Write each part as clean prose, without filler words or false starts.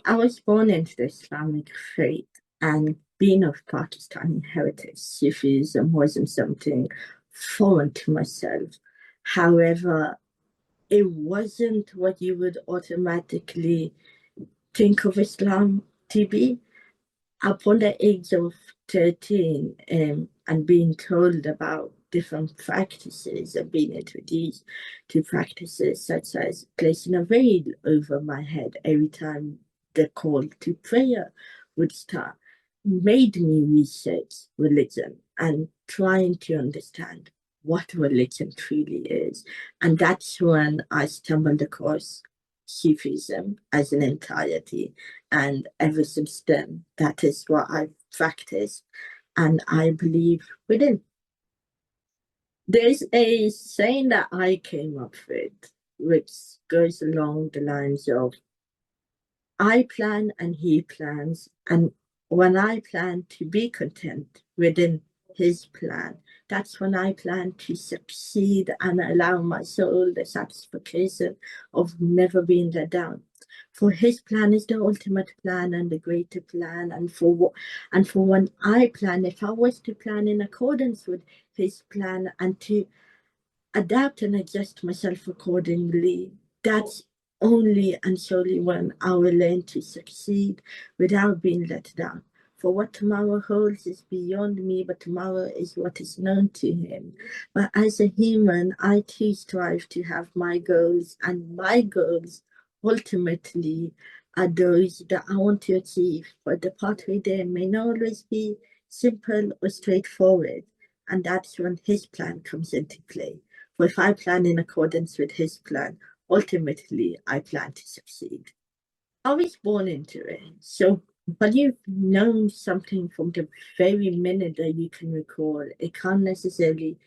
I was born into the Islamic faith, and being of Pakistani heritage, Sufism wasn't something foreign to myself. However, it wasn't what you would automatically think of Islam to be. Upon the age of 13, and being told about different practices and being introduced to practices such as placing a veil over my head every time the call to prayer would start, made me research religion and trying to understand what religion truly is. And that's when I stumbled across Sufism as an entirety. And ever since then, that is what I've practiced and I believe within. There's a saying that I came up with, which goes along the lines of I plan and he plans, and when I plan to be content within his plan, that's when I plan to succeed and allow my soul the satisfaction of never being let down. For his plan is the ultimate plan and the greater plan, and for when I plan, if I was to plan in accordance with his plan and to adapt and adjust myself accordingly, that's only and solely when I will learn to succeed without being let down. For what tomorrow holds is beyond me, but tomorrow is what is known to him. But as a human, I too strive to have my goals, and my goals ultimately are those that I want to achieve. But the pathway there may not always be simple or straightforward, and that's when his plan comes into play. For if I plan in accordance with his plan, ultimately I plan to succeed. I was born into it. So but you've known something from the very minute that you can recall, it can't necessarily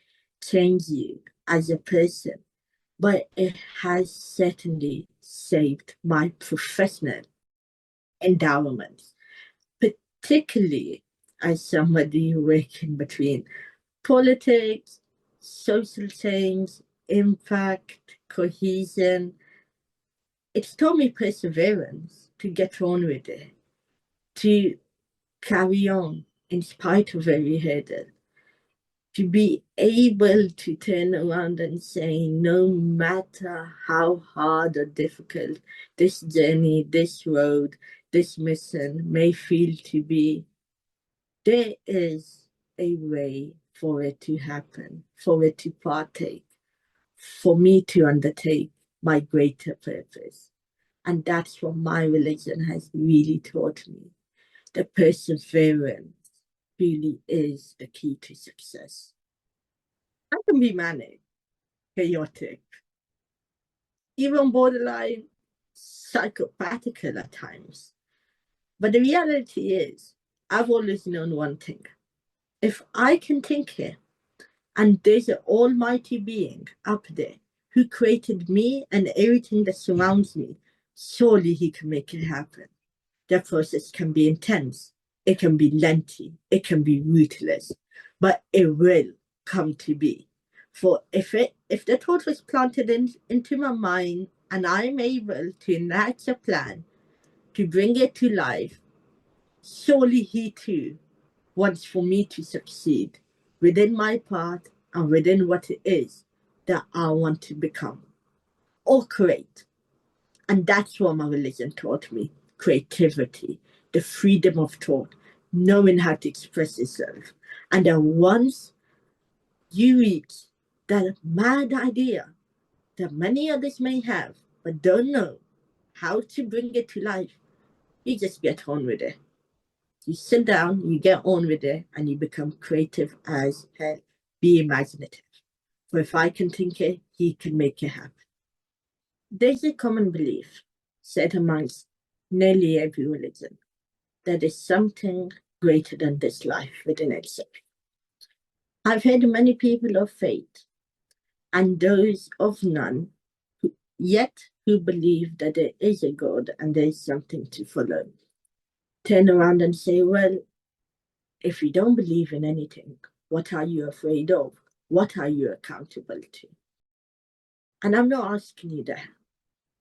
change you as a person, but it has certainly saved my professional endowments, particularly as somebody working between politics, social change, impact, cohesion. It's taught me perseverance to get on with it, to carry on in spite of every hurdle, to be able to turn around and say, no matter how hard or difficult this journey, this road, this mission may feel to be, there is a way for it to happen, for it to partake, for me to undertake my greater purpose. And that's what my religion has really taught me. The perseverance really is the key to success. I can be manic, chaotic, even borderline psychopathical at times. But the reality is, I've always known one thing. If I can think here, and there's an almighty being up there who created me and everything that surrounds me, surely he can make it happen. The process can be intense, it can be lengthy, it can be ruthless, but it will come to be. For if the thought was planted into my mind and I'm able to enact a plan to bring it to life, surely he too wants for me to succeed within my path and within what it is that I want to become or create. And that's what my religion taught me: creativity, the freedom of thought, knowing how to express yourself. And then once you reach that mad idea that many others may have, but don't know how to bring it to life, you just get on with it. You sit down, you get on with it, and you become creative as hell. Be imaginative. For if I can think it, he can make it happen. There's a common belief said amongst nearly every religion that there's something greater than this life within itself. I've heard many people of faith and those of none who believe that there is a God and there is something to follow turn around and say, well, if you don't believe in anything, what are you afraid of? What are you accountable to? And I'm not asking you that,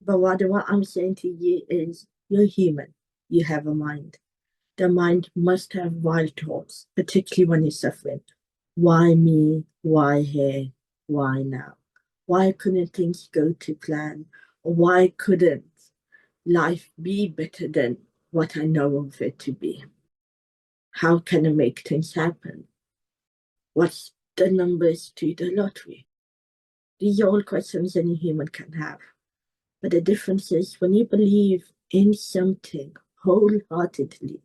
but rather what I'm saying to you is you're human. you have a mind. The mind must have wild thoughts, particularly when you're suffering. Why me? Why here? Why now? Why couldn't things go to plan? Or why couldn't life be better than what I know of it to be? How can I make things happen? What's the numbers to the lottery? These are all questions any human can have. But the difference is when you believe in something wholeheartedly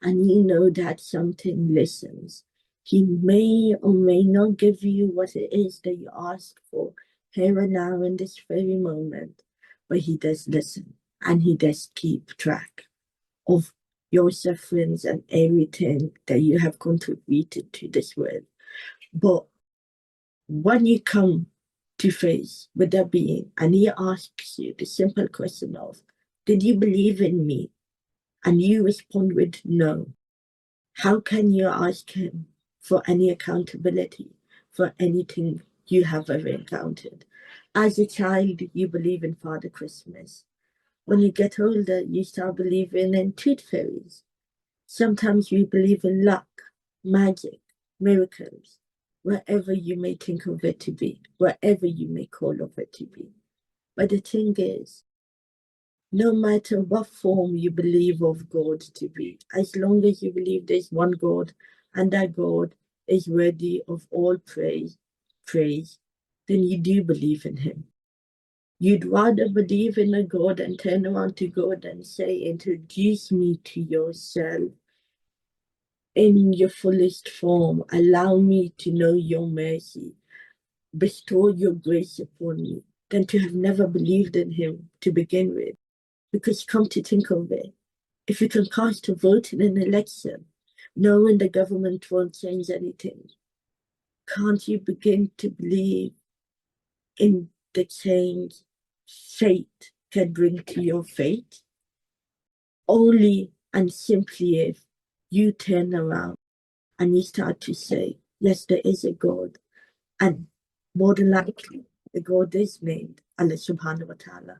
and you know that something listens, he may or may not give you what it is that you ask for here and now in this very moment, but he does listen and he does keep track of your sufferings and everything that you have contributed to this world. But when you come to face with that being and he asks you the simple question of, did you believe in me? And you respond with no. How can you ask him for any accountability for anything you have ever encountered? As a child, you believe in Father Christmas. When you get older, you start believing in tooth fairies. Sometimes we believe in luck, magic, miracles, wherever you may think of it to be, wherever you may call of it to be. But the thing is, no matter what form you believe of God to be, as long as you believe there's one God and that God is worthy of all praise, then you do believe in him. You'd rather believe in a God and turn around to God and say, introduce me to yourself in your fullest form. Allow me to know your mercy. Bestow your grace upon me, than to have never believed in him to begin with. Because come to think of it, if you can cast a vote in an election, knowing the government won't change anything, can't you begin to believe in the change fate can bring to your fate? Only and simply if you turn around and you start to say, yes, there is a God. And more than likely, the God is named Allah subhanahu wa ta'ala.